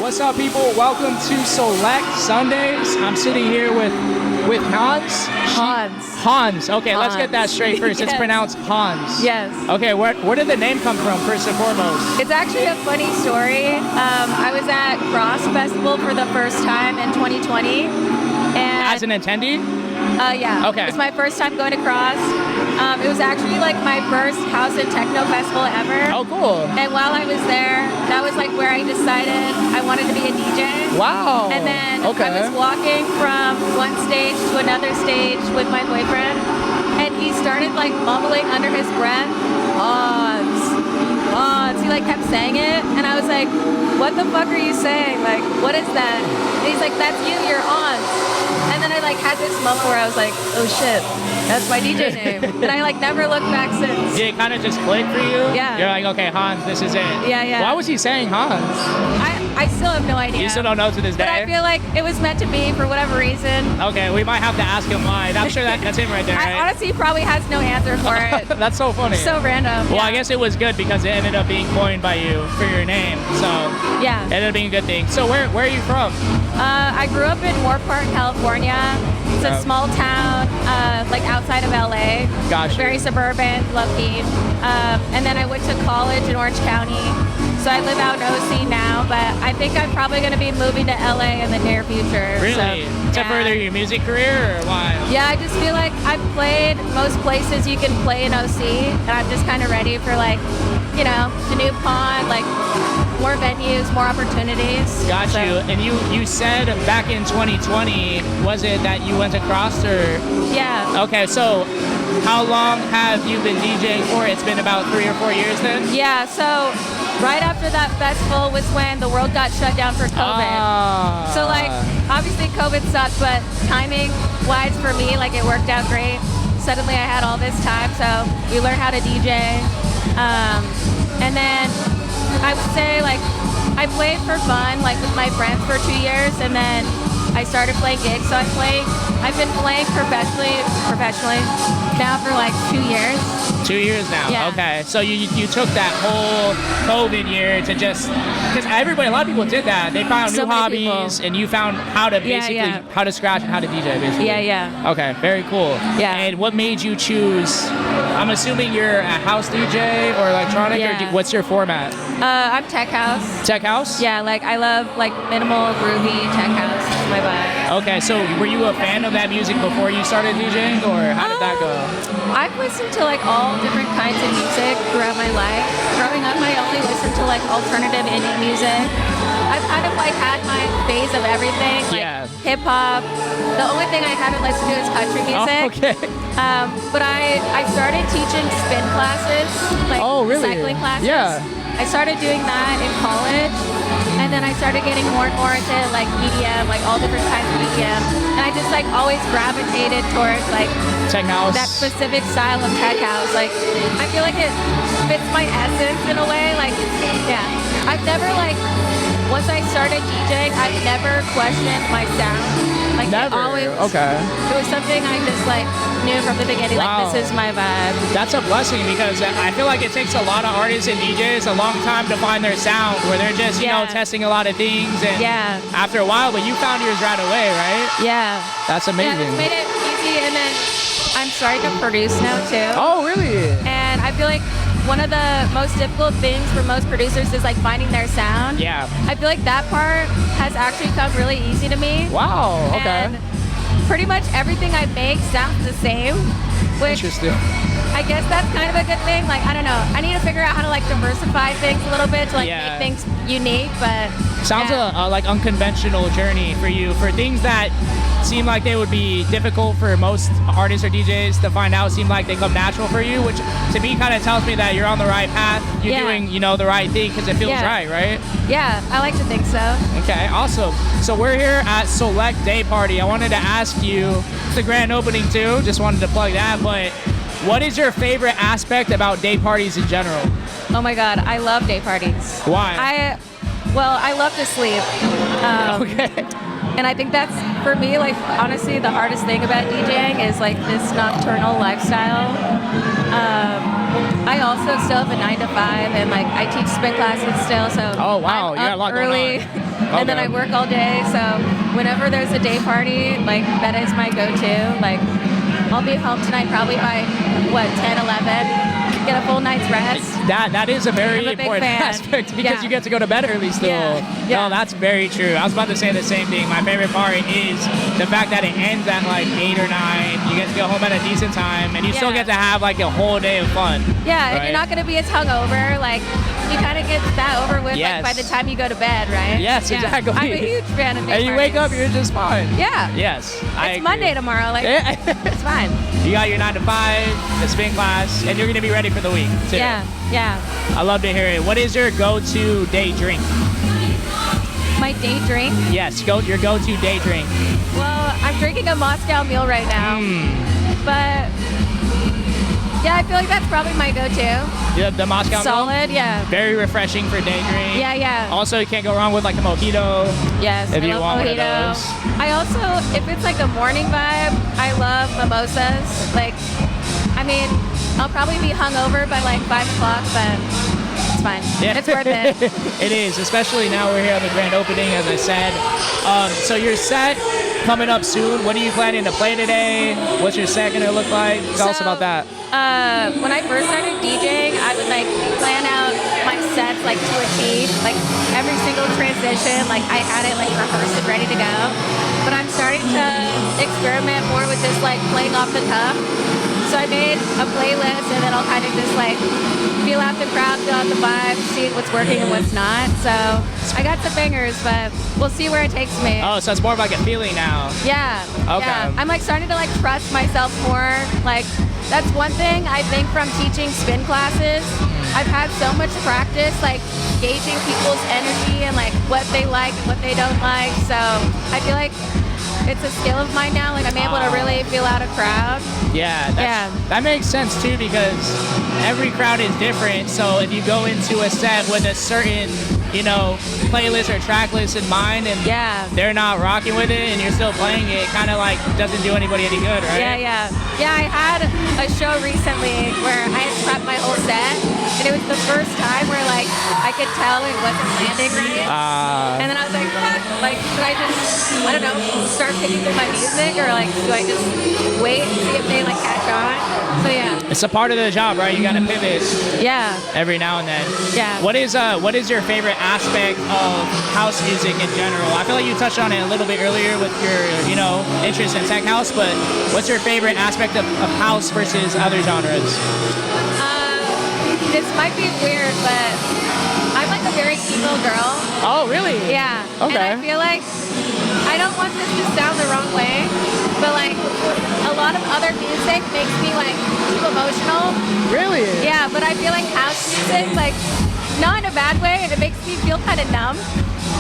What's up, people? Welcome to Solekt Sundays. I'm sitting here with Hanz. Hanz. Okay, let's get that straight first. Yes. It's pronounced Hanz. Yes. Okay, where did the name come from, first and foremost? It's actually a funny story. I was at Cross Festival for the first time in 2020. And as an attendee? Yeah. Okay. It was my first time going to Cross. It was actually like my first house and techno festival ever. Oh, cool. And while I was there, that was like where I decided I wanted to be a DJ. Wow. And then I was walking from one stage to another stage with my boyfriend, and he started like mumbling under his breath, Hanz. He like kept saying it, and I was like, what the fuck are you saying? Like, what is that? And he's like, that's you, you're Hanz. And then I like had this moment where I was like, oh shit, that's my DJ name. And I like never looked back since. Did it kind of just click for you? Yeah. You're like, okay, Hanz, this is it. Yeah. Why was he saying Hanz? I still have no idea. You still don't know to this day? But I feel like it was meant to be for whatever reason. Okay, we might have to ask him why. I'm sure that's him right there, right? Honestly, he probably has no answer for it. That's so funny. So random. Well, I guess it was good because it ended up being coined by you for your name. So yeah, it ended up being a good thing. So where are you from? I grew up in Moore Park, California. It's a small town, like outside of LA. Gotcha. Very suburban, low-key. And then I went to college in Orange County. So I live out in OC now, but I think I'm probably going to be moving to LA in the near future. Really? So, to further your music career, or why? Yeah, I just feel like I've played most places you can play in OC, and I'm just kind of ready for like, you know, the new pond, like more venues, more opportunities. Got you. And you said back in 2020, was it that you went across or? Yeah. Okay, so how long have you been DJing for? It's been about 3 or 4 years then? Yeah, so right after that festival was when the world got shut down for COVID. So like, obviously COVID sucked, but timing-wise for me, like it worked out great. Suddenly I had all this time, so we learned how to DJ. And then I would say like, I played for fun, like with my friends for 2 years, and then I started playing gigs. So I've been playing professionally now for like 2 years. 2 years now. Yeah. Okay. So you took that whole COVID year to just, because a lot of people did that. They found new hobbies, and you found how to basically how to scratch and how to DJ basically. Yeah. Okay. Very cool. Yeah. And what made you choose? I'm assuming you're a house DJ or electronic. Yeah. Or what's your format? I'm tech house. Tech house? Yeah, like I love like minimal, groovy tech house. That's my vibe. Okay, so were you a fan of that music before you started DJing, or how did that go? I've listened to like all different kinds of music throughout my life. Growing up, I only listened to like alternative indie music. I've kind of like had my phase of everything, like hip hop. The only thing I haven't listened to is country music. Oh, okay. But I started teaching spin classes, like cycling classes. Yeah. I started doing that in college, and then I started getting more and more into like EDM, like all different kinds of EDM, and I just like always gravitated towards like tech house, that specific style of tech house. Like I feel like it fits my essence in a way. Like yeah, I've never like once I started DJing, I've never questioned my sound. Like never. It was something I just like knew from the beginning. Wow. Like this is my vibe. That's a blessing because I feel like it takes a lot of artists and DJs a long time to find their sound, where they're just you know testing a lot of things, and after a while, but you found yours right away, right? Yeah. That's amazing. Yeah, it's made it easy, and then I'm starting to produce now too. Oh, really? And I feel like one of the most difficult things for most producers is like finding their sound. Yeah. I feel like that part has actually come really easy to me. Wow. Okay. And pretty much everything I make sounds the same. Which interesting. I guess that's kind of a good thing. Like, I don't know. I need to figure out how to like diversify things a little bit to like make things unique, but sounds a like unconventional journey for you, for things that seem like they would be difficult for most artists or DJs to find out seem like they come natural for you, which to me kind of tells me that you're on the right path. You're doing, you know, the right thing because it feels right, right? Yeah, I like to think so. Okay, awesome. So we're here at Solekt Day Party. I wanted to ask you, it's the grand opening too, just wanted to plug that, but what is your favorite aspect about day parties in general? Oh my God, I love day parties. Why? I love to sleep. Okay. And I think that's, for me, like, honestly, the hardest thing about DJing is, like, this nocturnal lifestyle. I also still have a 9 to 5, and, like, I teach spin classes still, so oh, wow. I'm you got a lot early. going on. And then I work all day, so whenever there's a day party, like that is my go-to. Like I'll be home tonight probably by 10, 11. Get a full night's rest. That is a very I'm a big important fan. aspect because Yeah. you get to go to bed early still. Yeah. No, that's very true. I was about to say the same thing. My favorite part is the fact that it ends at like 8 or 9. You get to go home at a decent time, and you still get to have like a whole day of fun. Yeah, and right? you're not going to be as hungover. Like, you kind of get that over with Yes. like, by the time you go to bed, right? Yes, Yeah. exactly. I'm a huge fan of day And you wake up, parties. you're just fine. Yeah. Yes, I It's agree. Monday tomorrow. Like, it's fine. You got your 9 to 5, the spin class, and you're going to be ready for the week, too. Yeah. I love to hear it. What is your go-to day drink? My day drink? Yes, your go-to day drink. Well, I'm drinking a Moscow Mule right now. But, yeah, I feel like that's probably my go-to. Yeah, the Moscow Mule? Solid, yeah. Very refreshing for day drink. Yeah. Also, you can't go wrong with like a mojito. Yes, If I you love want one of mojito. those. I also, if it's like a morning vibe, I love mimosas. Like, I mean, I'll probably be hungover by like 5 o'clock, but it's fine. Yeah. It's worth it. It is, especially now we're here on the grand opening, as I said. So your set coming up soon. What are you planning to play today? What's your set gonna look like? Tell us about that. When I first started DJing, I would like plan out my sets like to a T, like every single transition, like I had it like rehearsed and ready to go. But I'm starting to experiment more with just like playing off the cuff. So I made a playlist and then I'll kind of just like feel out the crowd, feel out the vibe, see what's working and what's not. So I got some bangers, but we'll see where it takes me. Oh, so it's more of like a feeling now. Yeah. Okay. Yeah. I'm like starting to like trust myself more. Like that's one thing I think from teaching spin classes. I've had so much practice like gauging people's energy and like what they like and what they don't like. So I feel like it's a skill of mine now. Like I'm able to really feel out a crowd. Yeah, that makes sense too because every crowd is different. So if you go into a set with a certain, playlist or track list in mind and they're not rocking with it and you're still playing it, kind of like doesn't do anybody any good, right? Yeah, I had a show recently where I had prepped my whole set and it was the first time where like I could tell it wasn't landing right. And then I was like, should I just, I don't know, start picking through my music or like do I just wait and see if they like catch on? So yeah. It's a part of the job, right? You gotta pivot. Yeah. Every now and then. Yeah. What is your favorite aspect of house music in general? I feel like you touched on it a little bit earlier with your, interest in tech house, but what's your favorite aspect of house versus other genres? This might be weird, but I'm like a very emo girl. Oh, really? Yeah. Okay. And I feel like I don't want this to sound the wrong way, but like a lot of other music makes me like too emotional. Really? Yeah, but I feel like house music, like not in a bad way, and it makes me feel kind of numb.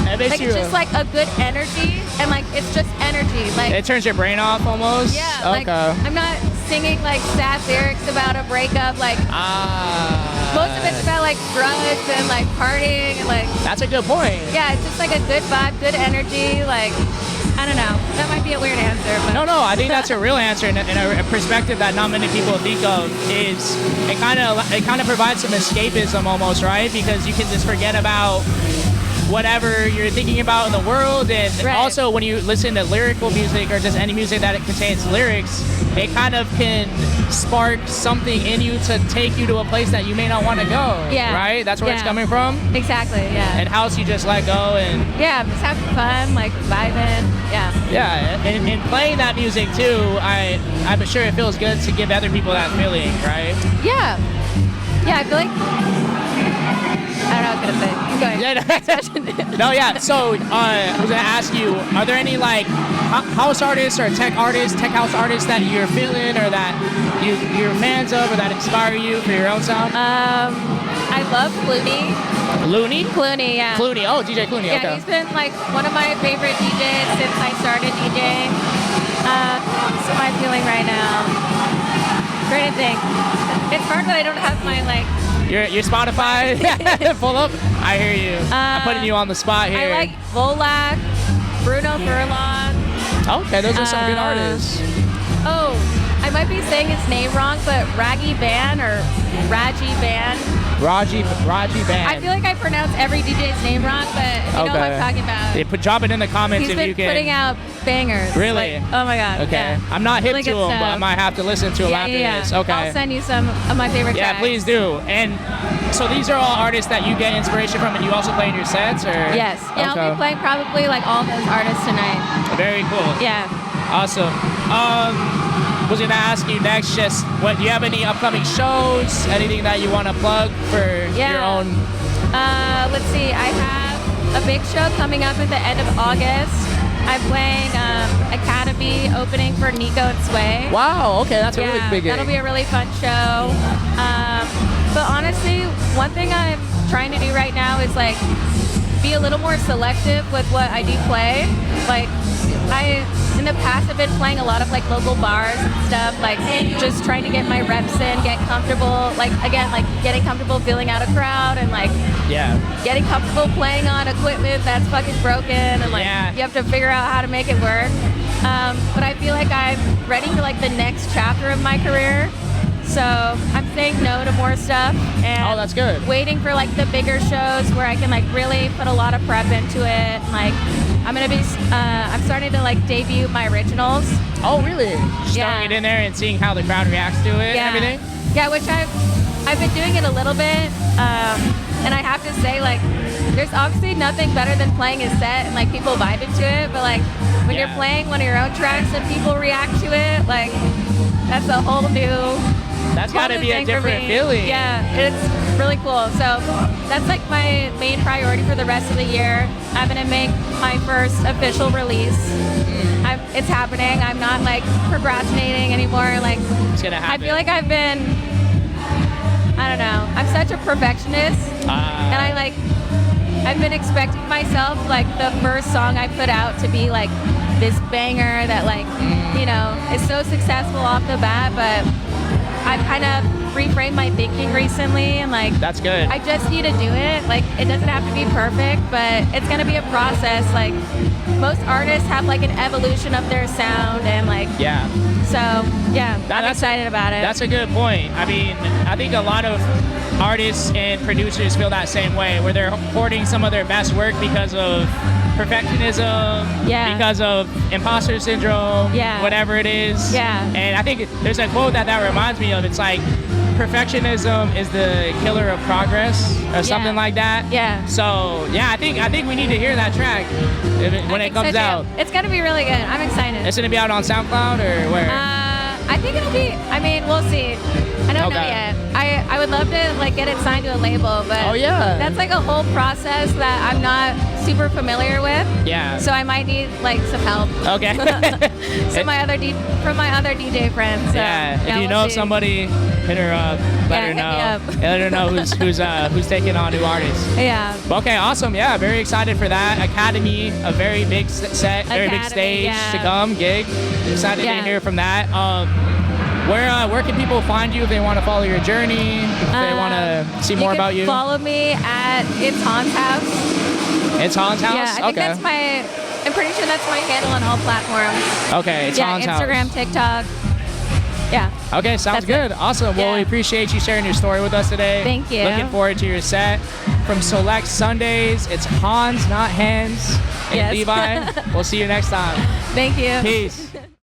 It makes Like you. it's just like a good energy, and like it's just energy. Like It turns your brain off almost. yeah, Okay. like I'm not singing like sad lyrics about a breakup. Like most of it's about like drugs and like partying and like. That's a good point. Yeah, it's just like a good vibe, good energy. Like I don't know. That might be a weird answer, but No, I think that's a real answer and a perspective that not many people think of is it kind of provides some escapism almost, right? Because you can just forget about whatever you're thinking about in the world, and also when you listen to lyrical music or just any music that it contains lyrics, it kind of can spark something in you to take you to a place that you may not want to go. Yeah. Right? That's where it's coming from. Exactly. Yeah. And house, you just let go and Yeah, just having fun, like vibing. Yeah. yeah, and playing that music too. I'm sure it feels good to give other people that feeling, right? Yeah. Yeah, I feel like I don't know what I was gonna say. Keep going. Yeah, no, yeah. So I was gonna ask you, are there any like house artists or tech house artists that you're feeling or that you're fans of or that inspire you for your own sound? I love Clooney. Clooney, yeah. Clooney. Oh, DJ Clooney. Yeah, Okay. he's been like one of my favorite DJs since I started DJing. What am I feeling right now? Trying to think. It's hard that I don't have my like. Your Spotify pull up. I hear you. I'm putting you on the spot here. I like Volak, Bruno Furlan. Okay, those are some good artists. Oh, I might be saying his name wrong, but Raggy Ban or Raji Ban. Raji Band. I feel like I pronounce every DJ's name wrong, but if you know what I'm talking about. Yeah, drop it in the comments He's if you been can. putting out bangers. Really? Like, oh my god. Okay. Yeah. I'm not hip Really to good him, but I stuff. might have to listen to him after this. Okay. I'll send you some of my favorite Yeah, tracks. please do. And so these are all artists that you get inspiration from, and you also play in your sets, or? Yes. Yeah, I'll be playing probably like all those artists tonight. Very cool. Yeah. Awesome. Was gonna ask you next, just what do you have any upcoming shows? Anything that you want to plug for your own? Let's see. I have a big show coming up at the end of August. I'm playing Academy opening for Nico and Sway. Wow. Okay, that's a really big. That'll be a really fun show. But honestly, one thing I'm trying to do right now is like be a little more selective with what I do play. Like in the past I've been playing a lot of like local bars and stuff, like just trying to get my reps in, get comfortable, like again, like getting comfortable filling out a crowd and like getting comfortable playing on equipment that's fucking broken and like you have to figure out how to make it work. But I feel like I'm ready for like the next chapter of my career. So I'm saying no to more stuff and that's good. Waiting for like the bigger shows where I can like really put a lot of prep into it. Like I'm starting to like debut my originals. Oh really? Just throwing it in there and seeing how the crowd reacts to it and everything? Yeah, which I've been doing it a little bit. And I have to say like there's obviously nothing better than playing a set and like people vibing to it, but like when you're playing one of your own tracks and people react to it, like that's a whole new That's got to be a different feeling. Yeah, it's really cool. So that's like my main priority for the rest of the year. I'm gonna make my first official release. It's happening. I'm not like procrastinating anymore. Like it's gonna happen. I feel like I don't know. I'm such a perfectionist, and I've been expecting myself like the first song I put out to be like this banger that like is so successful off the bat, but I've kind of reframed my thinking recently and like that's good. I just need to do it. Like it doesn't have to be perfect, but it's gonna be a process. Like most artists have like an evolution of their sound and like so I'm excited about it. That's a good point. I mean, I think a lot of artists and producers feel that same way, where they're hoarding some of their best work because of perfectionism, because of imposter syndrome, whatever it is. And I think there's a quote that reminds me of. It's like perfectionism is the killer of progress, or something like that. So I think we need to hear that track when it comes out. It's gonna be really good. I'm excited. It's gonna be out on SoundCloud or where? I think it'll be. I mean, we'll see. I don't know yet. I would love to like get it signed to a label, but that's like a whole process that I'm not super familiar with. So I might need like some help. Okay. From my other DJ friends. So, if you know somebody, hit her up. Let her know. Let her know who's taking on new artists. Okay, awesome. Yeah, very excited for that. Academy, a very big set, very big stage to come, gig. Excited to hear from that. Where can people find you if they want to follow your journey, if they want to see more about you? Follow me at It's Hanz House. It's Hanz House? Yeah, I think I'm pretty sure that's my handle on all platforms. Okay, it's Hanz House. Instagram, TikTok. Yeah. Okay, sounds good. Awesome. Well, we appreciate you sharing your story with us today. Thank you. Looking forward to your set. From Solekt Sundays, it's Hanz, not Hands, and Levi. We'll see you next time. Thank you. Peace.